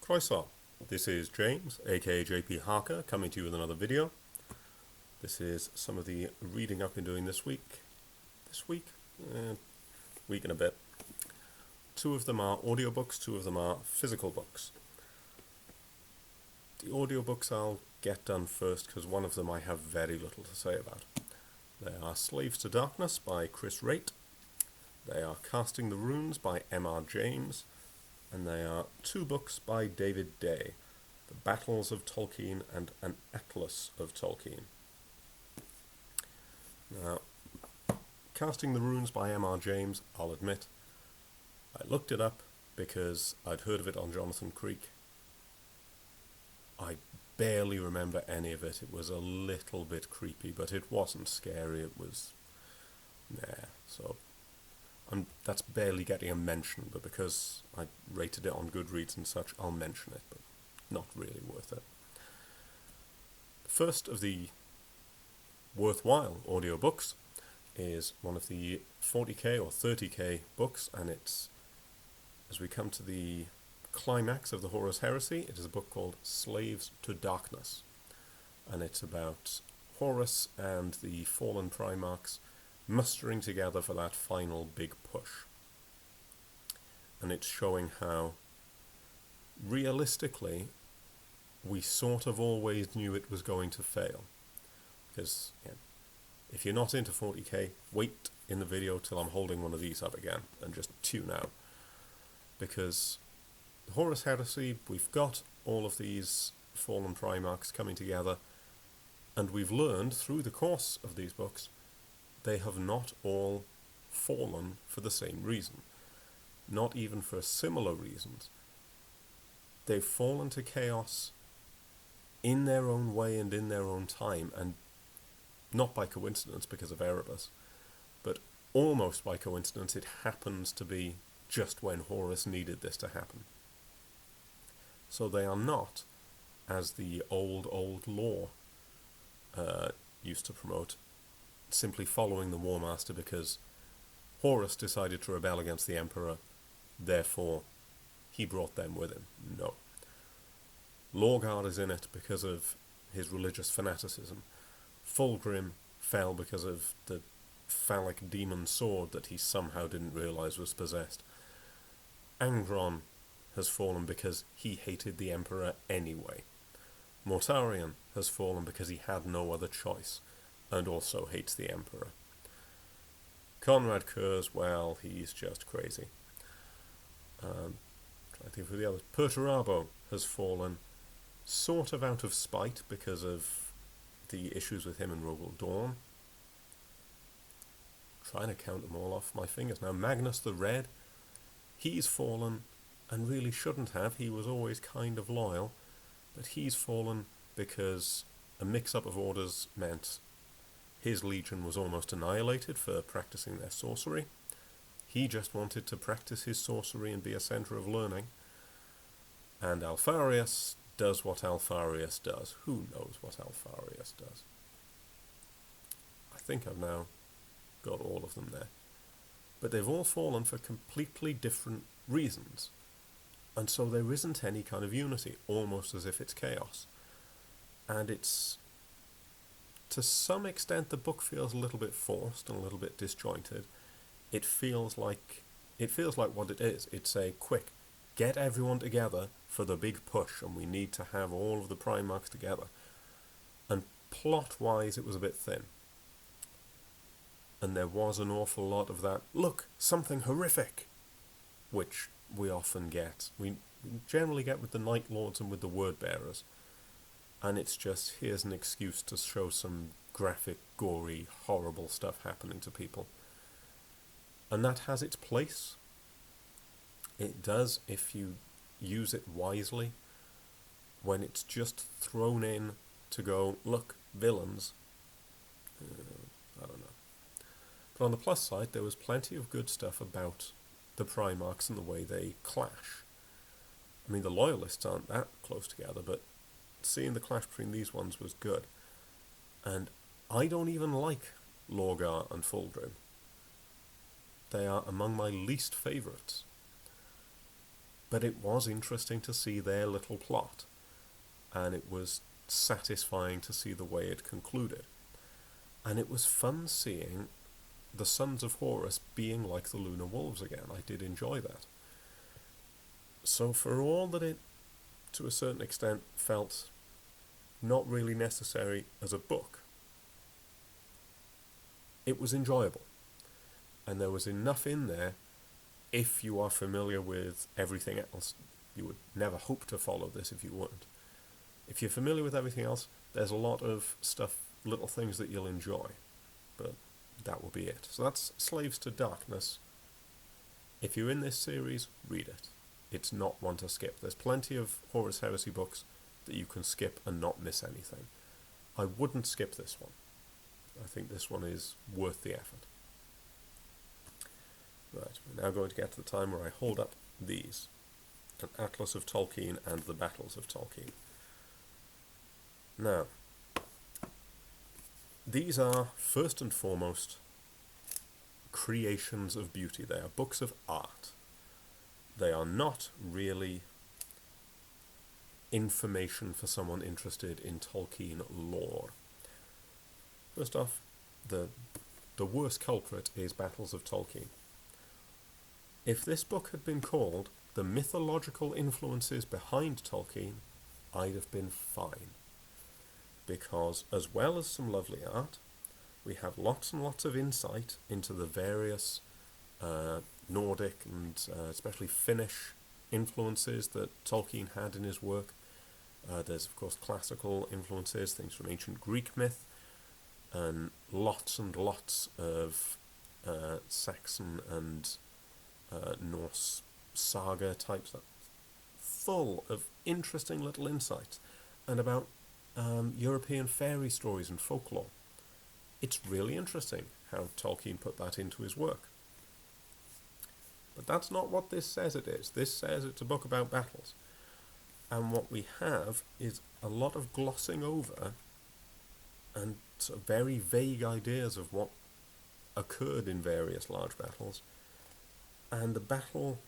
Croeso. This is James, aka JP Harker, coming to you with another video. This is some of the reading I've been doing this week. Week and a bit. Two of them are audiobooks, two of them are physical books. The audiobooks I'll get done first because one of them I have very little to say about. They are Slaves to Darkness by Chris Raitt. They are Casting the Runes by M.R. James. And they are two books by David Day, The Battles of Tolkien and An Atlas of Tolkien. Now, Casting the Runes by M.R. James, I'll admit, I looked it up because I'd heard of it on Jonathan Creek. I barely remember any of it. It was a little bit creepy, but it wasn't scary. It was... so... that's barely getting a mention, but because I rated it on Goodreads and such, I'll mention it, but not really worth it. The first of the worthwhile audiobooks is one of the 40k or 30k books, and it's, as we come to the climax of the Horus Heresy, it is a book called Slaves to Darkness, and it's about Horus and the fallen Primarchs mustering together for that final big push. And it's showing how, realistically, we sort of always knew it was going to fail. Because, if you're not into 40k, wait in the video till I'm holding one of these up again, and just tune out. Because the Horus Heresy, we've got all of these fallen Primarchs coming together, and we've learned through the course of these books they have not all fallen for the same reason. Not even for similar reasons. They've fallen to chaos in their own way and in their own time, and not by coincidence because of Erebus, but almost by coincidence it happens to be just when Horus needed this to happen. So they are not, as the old law used to promote, simply following the War Master because Horus decided to rebel against the Emperor, therefore he brought them with him. No. Lorgar is in it because of his religious fanaticism. Fulgrim fell because of the phallic demon sword that he somehow didn't realize was possessed. Angron has fallen because he hated the Emperor anyway. Mortarion has fallen because he had no other choice, and also hates the Emperor. Conrad Kurz, well, he's just crazy. Trying to think of the others. Perturabo has fallen sort of out of spite because of the issues with him and Rogel Dawn. Trying to count them all off my fingers now. Magnus the Red, he's fallen and really shouldn't have. He was always kind of loyal, but he's fallen because a mix-up of orders meant his legion was almost annihilated for practicing their sorcery. He just wanted to practice his sorcery and be a centre of learning. And Alfarius does what Alfarius does. Who knows what Alfarius does? I think I've now got all of them there. But they've all fallen for completely different reasons. And so there isn't any kind of unity, almost as if it's chaos. And it's... to some extent, the book feels a little bit forced and a little bit disjointed. It feels like what it is. It's a quick, get everyone together for the big push, and we need to have all of the Primarchs together. And plot-wise, it was a bit thin. And there was an awful lot of that, look, something horrific, which we often get. We generally get with the Night Lords and with the Word-Bearers. And it's just, here's an excuse to show some graphic, gory, horrible stuff happening to people. And that has its place. It does if you use it wisely. When it's just thrown in to go, look, villains. I don't know. But on the plus side, there was plenty of good stuff about the Primarchs and the way they clash. I mean, the Loyalists aren't that close together, but seeing the clash between these ones was good. And I don't even like Lorgar and Fulgrim. They are among my least favourites. But it was interesting to see their little plot, and it was satisfying to see the way it concluded. And it was fun seeing the Sons of Horus being like the Lunar Wolves again. I did enjoy that. So for all that it, to a certain extent, felt not really necessary as a book, it was enjoyable. And there was enough in there, if you are familiar with everything else. You would never hope to follow this if you weren't. If you're familiar with everything else, there's a lot of stuff, little things that you'll enjoy. But that will be it. So that's Slaves to Darkness. If you're in this series, read it. It's not one to skip. There's plenty of Horus Heresy books that you can skip and not miss anything. I wouldn't skip this one. I think this one is worth the effort. Right, we're now going to get to the time where I hold up these. An Atlas of Tolkien and the Battles of Tolkien. Now, these are, first and foremost, creations of beauty. They are books of art. They are not really information for someone interested in Tolkien lore. First off, the worst culprit is Battles of Tolkien. If this book had been called The Mythological Influences Behind Tolkien, I'd have been fine. Because as well as some lovely art, we have lots and lots of insight into the various Nordic and especially Finnish influences that Tolkien had in his work. There's of course classical influences, things from ancient Greek myth, and lots of Saxon and Norse saga types, full of interesting little insights, and about European fairy stories and folklore. It's really interesting how Tolkien put that into his work. But that's not what this says it is. This says it's a book about battles. And what we have is a lot of glossing over and sort of very vague ideas of what occurred in various large battles. And the battle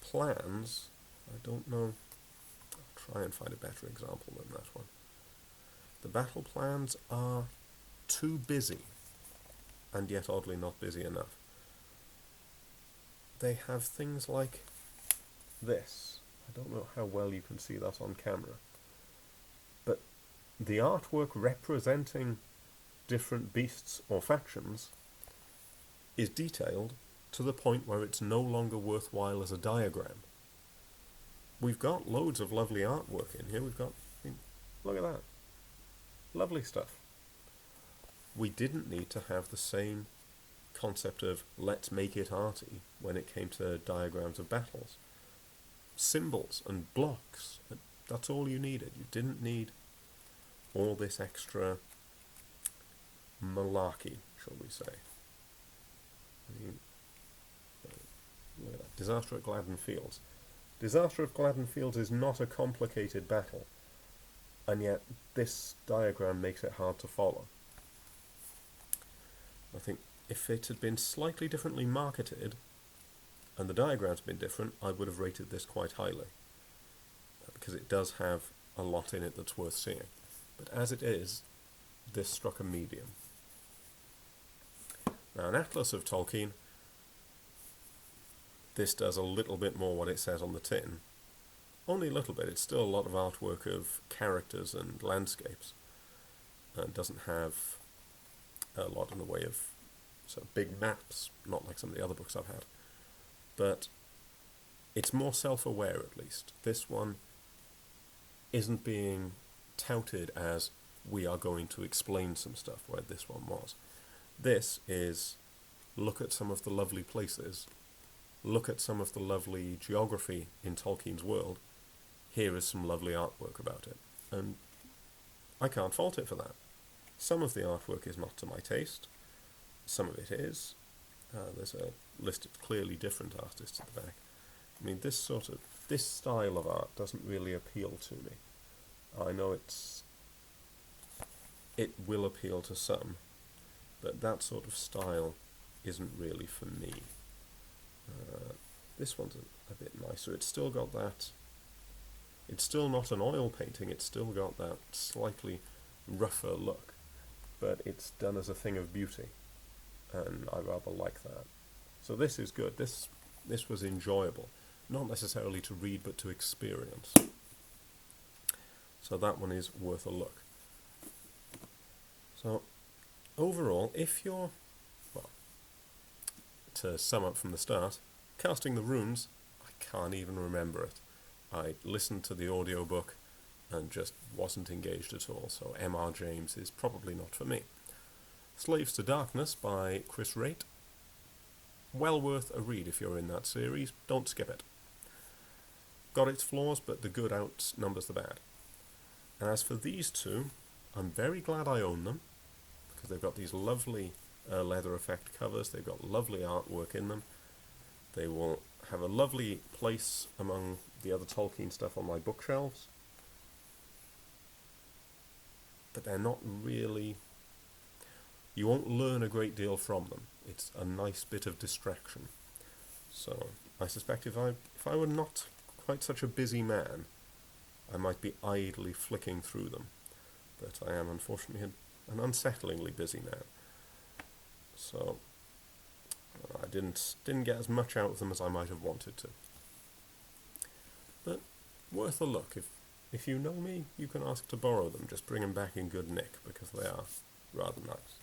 plans, I don't know, I'll try and find a better example than that one. The battle plans are too busy, and yet oddly not busy enough. They have things like this. I don't know how well you can see that on camera. But the artwork representing different beasts or factions is detailed to the point where it's no longer worthwhile as a diagram. We've got loads of lovely artwork in here. Look at that. Lovely stuff. We didn't need to have the same concept of let's make it arty when it came to diagrams of battles. Symbols and blocks, that's all you needed. You didn't need all this extra malarkey, shall we say. Look at that. Disaster at Gladden Fields. Disaster of Gladden Fields is not a complicated battle, and yet this diagram makes it hard to follow. I think if it had been slightly differently marketed, and the diagrams had been different, I would have rated this quite highly, because it does have a lot in it that's worth seeing. But as it is, this struck a medium. Now, an Atlas of Tolkien, this does a little bit more what it says on the tin. Only a little bit. It's still a lot of artwork of characters and landscapes. It doesn't have a lot in the way of sort of big maps, not like some of the other books I've had. But it's more self-aware, at least. This one isn't being touted as we are going to explain some stuff, where this one was. This is look at some of the lovely places, look at some of the lovely geography in Tolkien's world, here is some lovely artwork about it. And I can't fault it for that. Some of the artwork is not to my taste, some of it is. There's a list of clearly different artists at the back. I mean, this style of art doesn't really appeal to me. I know it will appeal to some, but that sort of style isn't really for me. This one's a bit nicer. It's still got that, it's still not an oil painting, it's still got that slightly rougher look, but it's done as a thing of beauty, and I rather like that. So this is good. This was enjoyable, not necessarily to read, but to experience. So that one is worth a look. So overall, if you're, well, to sum up from the start, casting the runes, I can't even remember it. I listened to the audiobook and just wasn't engaged at all, so M.R. James is probably not for me. Slaves to Darkness by Chris Raitt. Well worth a read if you're in that series. Don't skip it. Got its flaws, but the good outnumbers the bad. And as for these two, I'm very glad I own them, because they've got these lovely leather effect covers, they've got lovely artwork in them, they will have a lovely place among the other Tolkien stuff on my bookshelves, but they're not really, you won't learn a great deal from them. It's a nice bit of distraction. So I suspect if I were not quite such a busy man, I might be idly flicking through them, but I am unfortunately an unsettlingly busy man. So I didn't get as much out of them as I might have wanted to. But worth a look. If you know me, you can ask to borrow them. Just bring them back in good nick, because they are rather nice.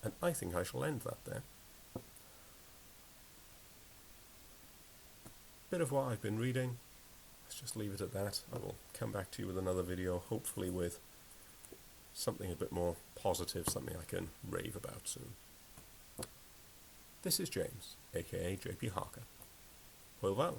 And I think I shall end that there. Bit of what I've been reading. Let's just leave it at that. I will come back to you with another video, hopefully with something a bit more positive, something I can rave about soon. This is James, aka JP Harker. Hwyl fawr.